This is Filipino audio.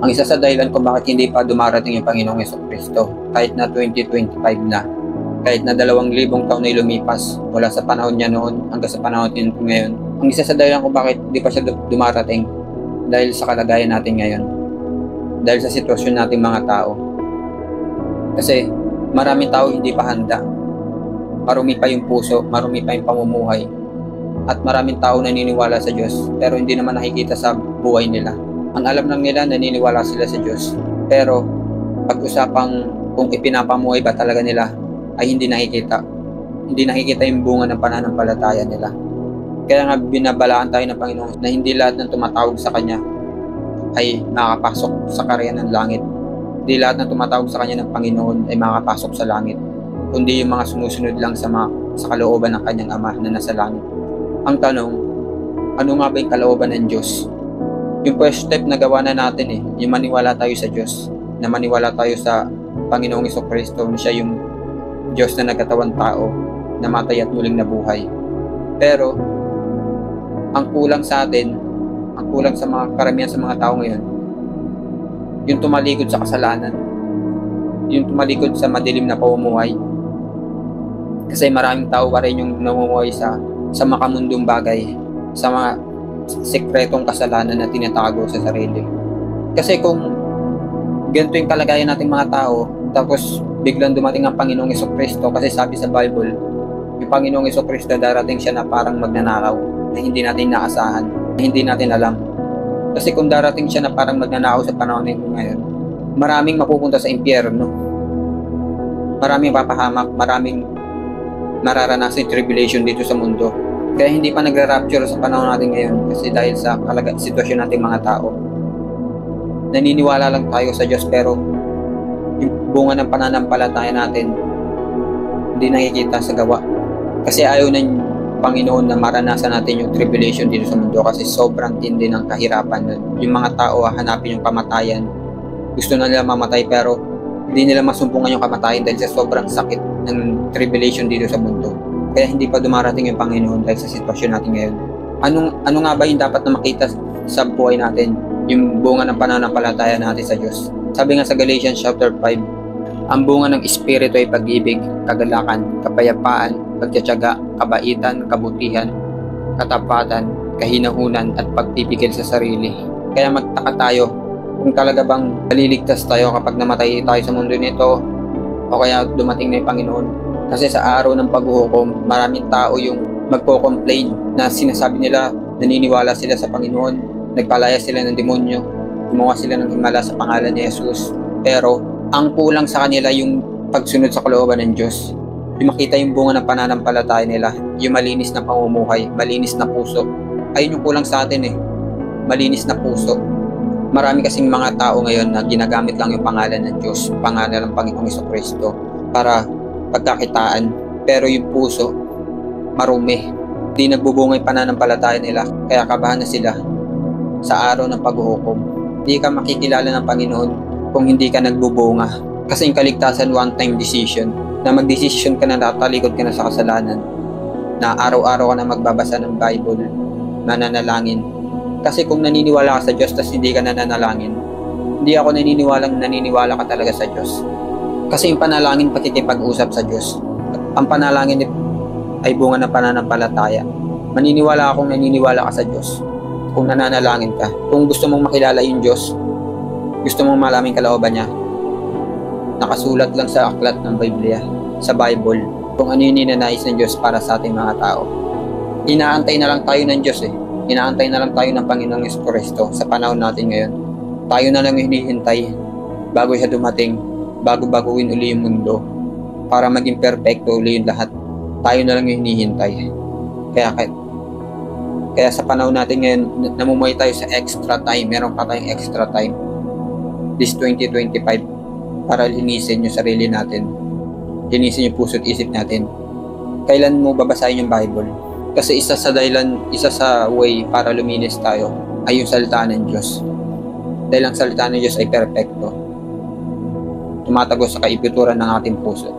Ang isa sa dahilan kung bakit hindi pa dumarating yung Panginoong Jesucristo, kahit na 2025 na, kahit na 2,000 taon na lumipas mula sa panahon niya noon hanggang sa panahon niya ngayon. Ang isa sa dahilan kung bakit hindi pa siya dumarating, dahil sa kalagayan natin ngayon, dahil sa sitwasyon nating mga tao. Kasi maraming tao hindi pa handa, marumi pa yung puso, marumi pa yung pamumuhay, at maraming tao naniniwala sa Diyos pero hindi naman nakikita sa buhay nila. Ang alam lang nila, naniniwala sila sa Diyos, pero pag-usapang kung ipinapamuhay ba talaga nila ay hindi nakikita. Hindi nakikita yung bunga ng pananampalataya nila. Kaya nga binabalaan tayo ng Panginoon na hindi lahat ng tumatawag sa Kanya ay makakapasok sa karyan ng langit. Hindi lahat ng tumatawag sa Kanya ng Panginoon ay makakapasok sa langit, kundi yung mga sumusunod lang sa kalooban ng Kanyang Ama na nasa langit. Ang tanong, ano nga ba yung kalooban ng Diyos? Yung first step na gawa na natin yung maniwala tayo sa Diyos, na maniwala tayo sa Panginoong Jesucristo na siya yung Diyos na nagkatawan tao, namatay at muling nabuhay. Pero ang kulang sa atin, ang kulang sa mga karamihan sa mga tao ngayon, yung tumalikod sa kasalanan, yung tumalikod sa madilim na pamumuhay. Kasi maraming tao pa rin yung namumuhay sa makamundong bagay, sa mga sekretong kasalanan na tinatago sa sarili. Kasi kung ganito yung kalagayan nating mga tao, tapos biglang dumating ang Panginoong Jesucristo, kasi sabi sa Bible, yung Panginoong Jesucristo darating siya na parang magnanakaw, na hindi natin naasahan, na hindi natin alam. Kasi kung darating siya na parang magnanakaw sa panahon ngayon, maraming mapupunta sa impyerno, maraming papahamak, maraming mararanasan tribulation dito sa mundo. Kaya hindi pa nagra-rapture sa panahon natin ngayon, kasi dahil sa sitwasyon nating mga tao. Naniniwala lang tayo sa Diyos pero yung bunga ng pananampalataya natin hindi nakikita sa gawa. Kasi ayaw ng Panginoon na maranasan natin yung tribulation dito sa mundo, kasi sobrang tindi ng kahirapan. Yung mga tao hanapin yung kamatayan. Gusto na nila mamatay pero hindi nila masumpungan yung kamatayan dahil sa sobrang sakit ng tribulation dito sa mundo. Kaya hindi pa dumarating yung Panginoon dahil sa sitwasyon natin ngayon. Ano nga ba yung dapat na makita sa buhay natin? Yung bunga ng pananampalataya natin sa Diyos. Sabi nga sa Galatians chapter 5, ang bunga ng Espiritu ay pag-ibig, kagalakan, kapayapaan, pagtitiyaga, kabaitan, kabutihan, katapatan, kahinahunan, at pagpipigil sa sarili. Kaya magtaka tayo kung talaga bang maliligtas tayo kapag namatay tayo sa mundo nito, o kaya dumating na yung Panginoon. Kasi sa araw ng paghuhukom, maraming tao yung magko-complain na sinasabi nila, naniniwala sila sa Panginoon, nagpalaya sila ng demonyo, gumawa sila ng himala sa pangalan ni Jesus. Pero ang kulang sa kanila yung pagsunod sa kalooban ng Diyos. Yung makita yung bunga ng pananampalataya nila, yung malinis na pamumuhay, malinis na puso. Ayun yung kulang sa atin malinis na puso. Marami kasing mga tao ngayon na ginagamit lang yung pangalan ng Diyos, pangalan ng Panginoong Jesucristo para pagkakitaan, pero yung puso marumi, di nagbubunga yung pananampalataya nila, kaya kabahan na sila sa araw ng paghuhukom. Hindi ka makikilala ng Panginoon kung hindi ka nagbubunga, kasi yung kaligtasan one-time decision, na mag-decision ka na tatalikod ka na sa kasalanan, na araw-araw ka na magbabasa ng Bible, nananalangin. Kasi kung naniniwala ka sa Diyos tas hindi ka nananalangin, hindi ako naniniwala ka talaga sa Diyos. Kasi yung panalangin pakikipag-usap sa Diyos. Ang panalangin ay bunga ng pananampalataya. Maniniwala akong naniniwala ka sa Diyos kung nananalangin ka. Kung gusto mong makilala yung Diyos, gusto mong malaman kalooban niya, nakasulat lang sa aklat ng Biblia, sa Bible, kung ano yung ninanais ng Diyos para sa ating mga tao. Inaantay na lang tayo ng Diyos Inaantay na lang tayo ng Panginoong Jesucristo sa panahon natin ngayon. Tayo na lang hinihintay bago siya dumating, bago baguhin uli yung mundo para maging perfecto uli yung lahat. Tayo na lang yung hinihintay. Kaya sa panahon natin ngayon, namumuhay tayo sa extra time. Meron pa tayong extra time this 2025 para linisin yung sarili natin, linisin yung puso't isip natin. Kailan mo babasahin yung Bible? Kasi isa sa way para luminis tayo ay yung salita ng Diyos. Dahil ang salita ng Diyos ay perfecto, tumatagos sa kaibuturan ng ating puso.